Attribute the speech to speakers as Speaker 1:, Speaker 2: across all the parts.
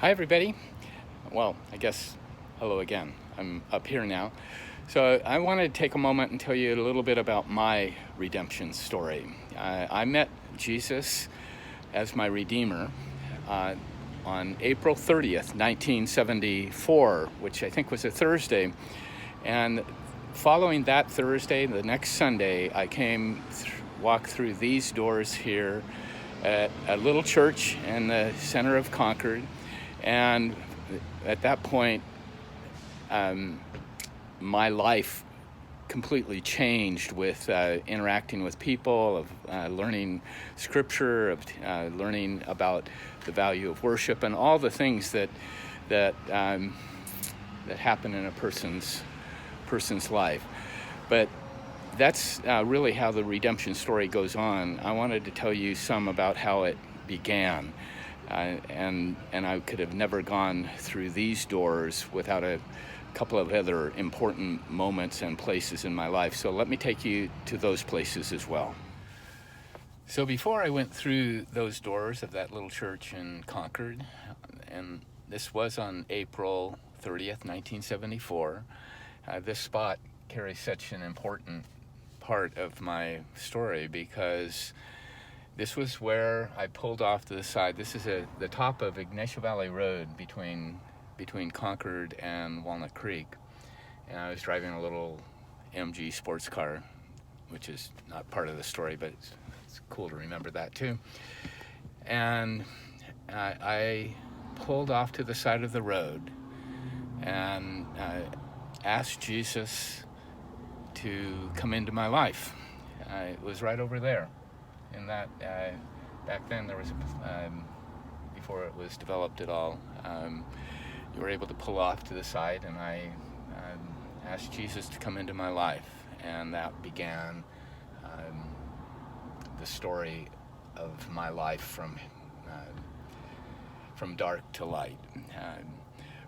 Speaker 1: Hi, everybody. Well, I guess hello again. I'm up here now. So I wanted to take a moment and tell you a little bit about my redemption story. I met Jesus as my Redeemer uh, on April 30th, 1974, which I think was a Thursday. And following that Thursday, the next Sunday, I walked through these doors here at a little church in the center of Concord. And at that point, my life completely changed with interacting with people, of learning scripture, of learning about the value of worship, and all the things that happen in a person's life. But that's really how the redemption story goes on. I wanted to tell you some about how it began. And I could have never gone through these doors without a couple of other important moments and places in my life. So let me take you to those places as well. So before I went through those doors of that little church in Concord, and this was on April 30th, 1974, this spot carries such an important part of my story because this was where I pulled off to the side. This is the top of Ignacio Valley Road between Concord and Walnut Creek. And I was driving a little MG sports car, which is not part of the story, but it's cool to remember that too. And I pulled off to the side of the road and asked Jesus to come into my life. It was right over there. In that, back then there was, before it was developed at all, you were able to pull off to the side, and I asked Jesus to come into my life, and that began the story of my life from dark to light.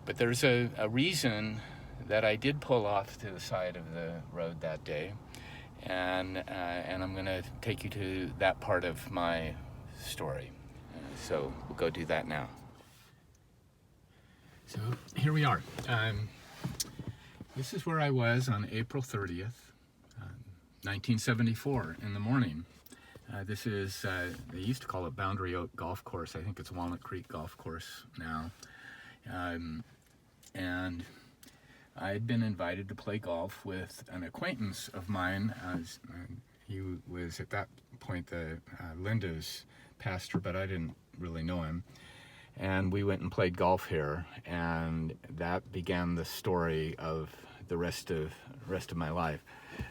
Speaker 1: But there's a reason that I did pull off to the side of the road that day. And I'm going to take you to that part of my story. So we'll go do that now. So here we are. This is where I was on April 30th, 1974 in the morning. This is, they used to call it Boundary Oak Golf Course. I think it's Walnut Creek Golf Course now. And I had been invited to play golf with an acquaintance of mine. He was at that point Linda's pastor, but I didn't really know him. And we went and played golf here, and that began the story of the rest of my life.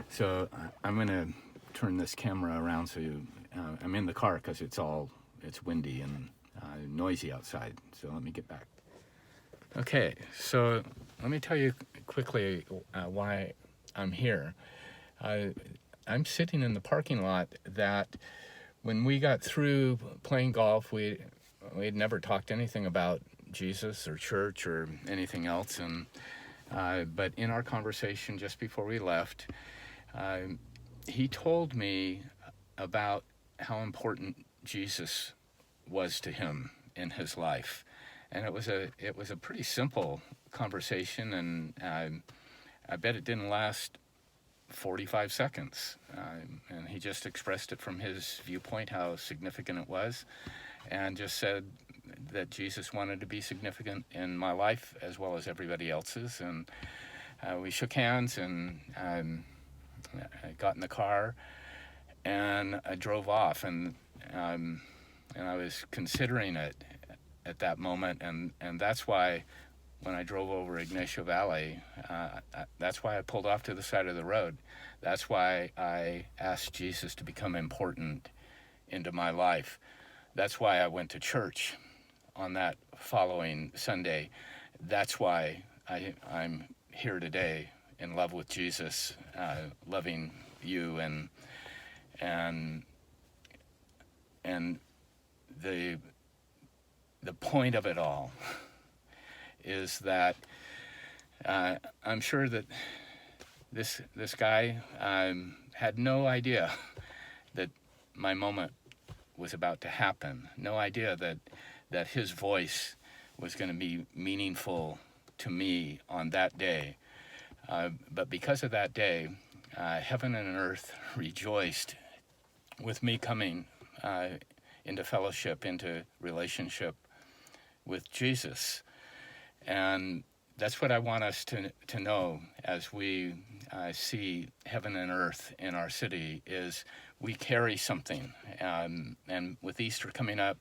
Speaker 1: So I'm going to turn this camera around so I'm in the car because it's windy and noisy outside. So let me get back. Okay, so let me tell you quickly why I'm here. I'm sitting in the parking lot that when we got through playing golf, we had never talked anything about Jesus or church or anything else. And but in our conversation just before we left, he told me about how important Jesus was to him in his life. And it was a pretty simple conversation, and I bet it didn't last 45 seconds. And he just expressed it from his viewpoint, how significant it was, and just said that Jesus wanted to be significant in my life as well as everybody else's. And we shook hands, and I got in the car, and I drove off, and I was considering it at that moment, and that's why when I drove over Ignacio Valley, that's why I pulled off to the side of the road. That's why I asked Jesus to become important into my life. That's why I went to church on that following Sunday. That's why I'm here today, in love with Jesus, loving you, and the point of it all is that I'm sure that this guy had no idea that my moment was about to happen. No idea that his voice was going to be meaningful to me on that day. But because of that day, heaven and earth rejoiced with me coming into fellowship, into relationship with Jesus. And that's what I want us to know as we see heaven and earth in our city, is we carry something. And with Easter coming up,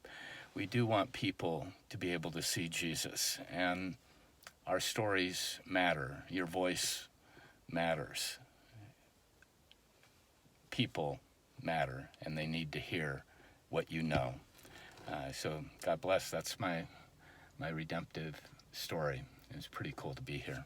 Speaker 1: we do want people to be able to see Jesus. And our stories matter. Your voice matters. People matter, and they need to hear what you know. So God bless. That's my redemptive story. It's pretty cool to be here.